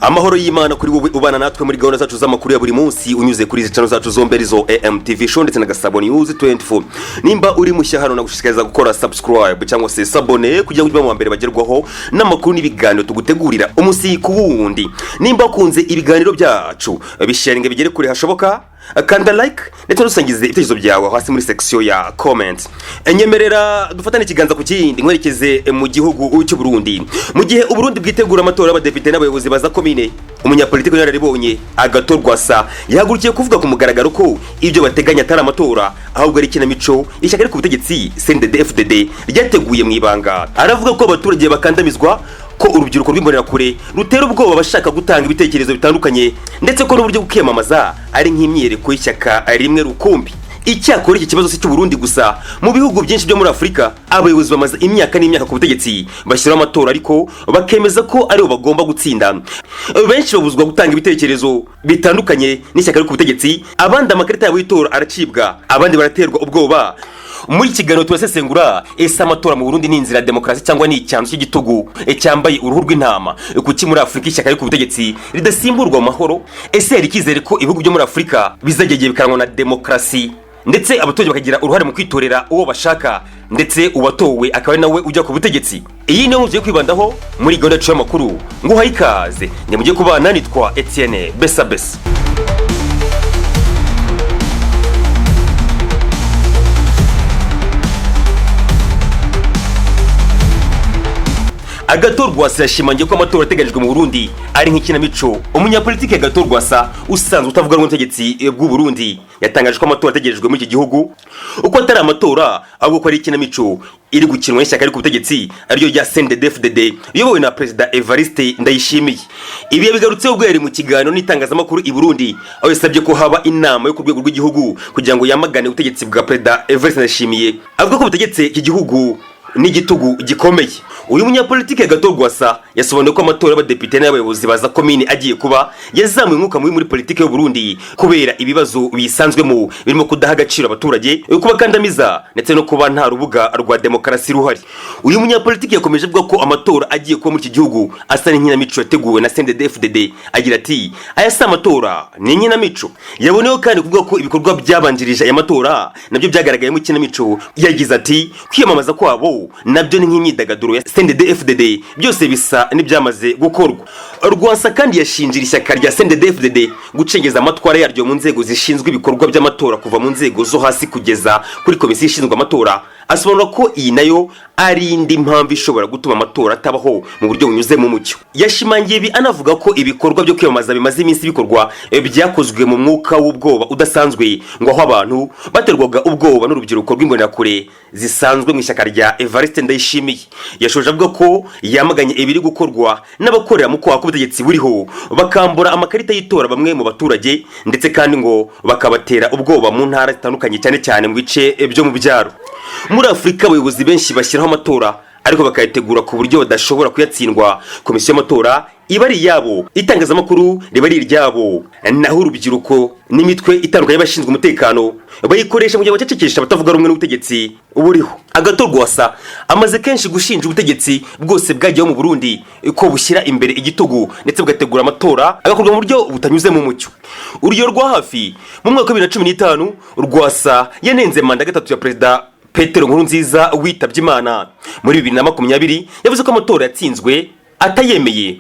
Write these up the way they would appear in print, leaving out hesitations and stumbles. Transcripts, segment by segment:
amahoro y'Imana kuri wowe ubana natwe muri gahunda zacu z'amakuru ya buri munsi unyuze kuri izi channel zacu zombi arizo AMTV show ndetse na Gasabo News 24. Nimba uri mushya hano nagushishikariza gukora subscribe cyangwa se sabone kugira ngo ujye mu mbere bagerwaho n'amakuru n'ibiganiro tugutegurira umunsi ku wundi. Nimba kunze ibiganiro byacu bisharinge bigere kuri hashoboka kanda like ndetse nusangize ibitekerezo byawe hasi muri section ya comment. Enyemerera dufatane ikiganza ku kindi nkwerekeze mu gihugu cy'u Burundi. Mu gihe Uburundi bwitegura amatora y'abadepite n'abayobozi baza komine, umunyapolitiki yararibonye Rwasa yahagurukiye kuvuga ku mugaragaro ko ibyo bateganya atari amatora ahubwo ari Ikinamico ishyaka riri ku butegetsi CNDD-FDD ryateguye mu ibanga. Aravuga ko abaturage bakandamizwa, ko urubyiruko rw'imbonerakure rutera ubwoba bashaka gutanga ibitekerezo bitandukanye, ndetse ko n'uburyo bw'ukiyamamaza ari nk'imyereko y'ishyaka rimwe rukumbi. Icyakora iki kibazo si cy'u Burundi gusa, mu bihugu byinshi byo muri Afrika abayobozi bamaze imyaka n'imyaka ku butegetsi bashyiraho amatora ariko bakemeza ko aribo bagomba gutsinda. Benshi babuzwa gutanga ibitekerezo bitandukanye n'ishyaka riri ku butegetsi, abandi amakarita yabo y'itora aracibwa, abandi baraterwa ubwoba. Muri kiganiro turasesengura ese amatora mu Burundi ni inzira ya demokarasi cyangwa ni icyanzu cy'igitugu cyambaye uruhu rw'intama, kuki muri Afrika ishyaka riri ku butegetsi ridasimburwa mu mahoro? Ese hari ikizere ko ibihugu byo muri Afrika bizagegeye bikanwa na demokarasi ndetse abaturage bakagira uruhare mu kwitorera uwo bashaka ndetse ubatowe akaba ari nawe ujya ku butegetsi? Iyi niyo mugiye kwibandaho muri gahunda yacu y'amakuru. Nguhaye ikaze, ni mugiye kubana nitwa Etienne Besabes. Rwasa yashimangiye ko amatora ateganyijwe mu Burundi ari nk'ikinamico. Umunyapolitiki Rwasa usanzwe utavuga rumwe n'ubutegetsi Bw'Uburundi yatangaje ko amatora ategerejwe muri iki gihugu uko atari amatora ahubwo ko ari ikinamico iri gukinwa n'ishyaka riri ku butegetsi ariryo rya CNDD-FDD iyobowe na Perezida Evariste Ndayishimiye. Ibi yabigarutseho ubwo yari mu kiganiro n'itangazamakuru i Burundi, aho yasabye ko haba inama yo ku rwego rw'igihugu kugira ngo yamagane ubutegetsi bwa Perezida Evariste Ndayishimiye. Avuga ko ubutegetsi iki gihugu n'igitugu gikomeye. Uyu munyapolitiki Rwasa yasobanuye ko amatora y'abadepite n'abayobozi baza komine agiye kuba yazamuye umwuka mubi muri politiki y'u Burundi kubera ibibazo bisanzwemo birimo kudaha agaciro abaturage, kubakandamiza ndetse no kuba nta rubuga rwa demokarasi ruhari. Uyu munyapolitiki yakomeje avuga ko amatora agiye kuba muri iki gihugu asa n'inkinamico yateguwe na CNDD-FDD. Agira ati aya si amatora ni inkinamico. Yaboneyeho kandi kuvuga ko ibikorwa byabanjirije aya matora nabyo byagaragaye mu kinamico. Yagize ati kwiyamamaza kwabo nabyo ni nk'imyidagaduro ya CNDD-FDD, byose bisa n'ibyamaze gukorwa. Rwasa kandi yashinjira ishyaka rya CNDD-FDD gucengeza amatwara yaryo mu nzego zishinzwe ibikorwa by'amatora kuva mu nzego zo hasi kugeza kuri komisiyo ishinzwe amatora. Asobanura ko iyi nayo ari indi mpamvu ishobora gutuma amatora atabaho mu buryo bunyuze mu mucyo. Yashimangiye ibi anavuga ko ibikorwa byo kwiyamamaza bimaze iminsi bikorwa byakozwe mu mwuka w'ubwoba udasanzwe, ngo aho abantu baterwaga ubwoba n'urubyiruko rw'imbonerakure zisanzwe mu ishyaka rya Evariste Ndayishimiye. Yashoje avuga ko yamaganye ibiri gukorwa n'abakorera mu kwaha k'ubutegetsi buriho bakambura amakarita y'itora bamwe mu baturage, ndetse kandi ngo bakabatera ubwoba mu ntara zitandukanye cyane cyane mu bice byo mu byaro. Muri Afrika abayobozi benshi bashyiraho amatora ariko bakayitegura ku buryo badashobora kuyatsindwa. Komisiyo y'amatora iba ari iyabo, itangazamakuru riba ari iryabo, naho urubyiruko n'imitwe itandukanye y'abashinzwe umutekano bayikoresha mu gihe bacecekesha abatavuga rumwe n'ubutegetsi buriho. Rwasa amaze kenshi gushinja ubutegetsi bwose bwagiyeho mu Burundi ko bushyira imbere igitugu ndetse bugategura amatora agakorwa mu buryo butanyuze mu mucyo. Urugero rwa hafi, mu mwaka wa 2015 Rwasa yanenze manda gatatu ya Perezida Petero Nkurunziza witabye Imana. Muri 2020 yavuze ko amatora yatsinzwe atayemeye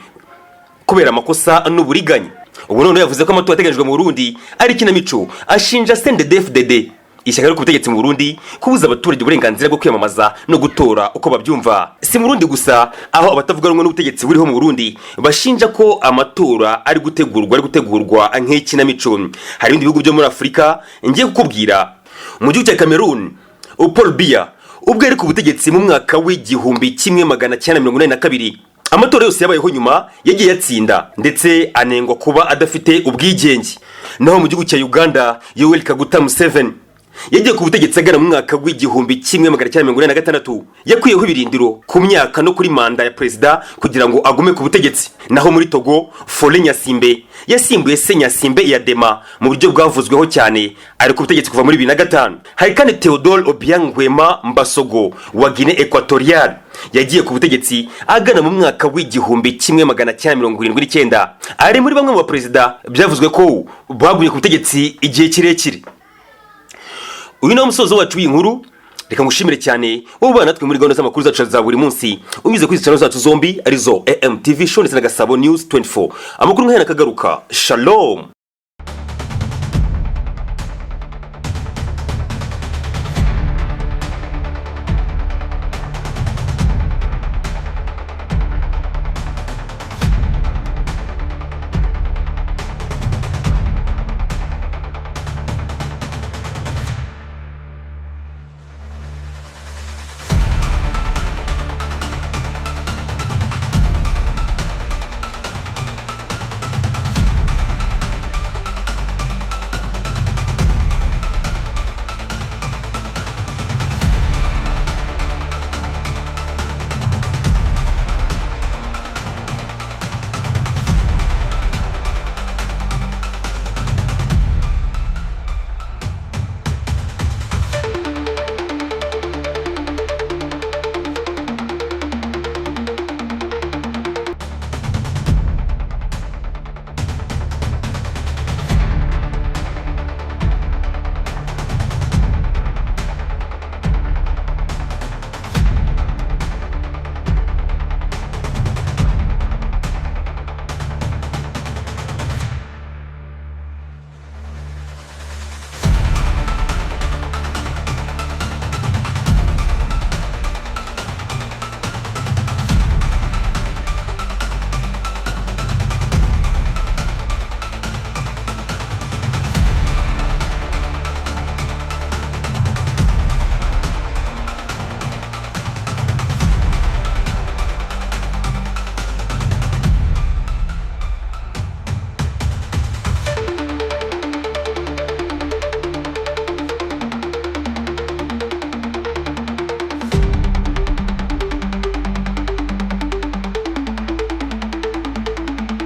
kubera amakosa n'uburiganya. Ubu none yavuze ko amatora ateganyijwe mu Burundi ari ikinamico. Ashinja CNDD-FDD ishyaka riri ku butegetsi mu Burundi kubuza abaturage uburenganzira bwo kwiyamamaza no gutora uko babyumva. Si mu Burundi gusa, aho abatavuga rumwe n'ubutegetsi buriho mu Burundi bashinja ko amatora ari gutegurwa nk'ikinamico. Hari ibindi bihugu byo muri Afrika ngiye kukubwira. Mu gihugu cya Cameroon, Paul Biya ubwo yari ku butegetsi mu mwaka w'1982, amatora yose yabayeho nyuma yagiye yatsinda ndetse anengwa kuba adafite ubwigenge. Naho mu gihugu cya Uganda, Yoweri Kaguta Museveni yagiye ku butegetsi agana mu mwaka w'igihumbi kimwe magana cyenda mirongo ine na gatandatu. Yakuyeho ibirindiro ku myaka no kuri manda ya perezida kugira ngo agume ku butegetsi. Naho muri Togo, Faure Nyasimbe yasimbuye se Nyasimbe ya Dema mu buryo bwavuzweho cyane, ari ku butegetsi kuva muri 2005. Hari kandi Theodore Obiang Nguema Mbasogo wa Guinée Equatoriale yagiye ku butegetsi agana mu mwaka w'igihumbi kimwe magana cyenda mirongo irindwi n'icyenda. Ari muri bamwe mu baperezida byavuzwe ko bagumye ku butegetsi igihe kirekire. Uyu ni umusozo wacu w'inkuru. Reka ngushimire cyane wowe ubana natwe muri gahunda z'amakuru zacu za buri munsi unyuze kuri channel zacu zombi arizo AMTV Show ndetse na Gasabo News 24. Amakuru nk'aya nakagaruka. Shalom.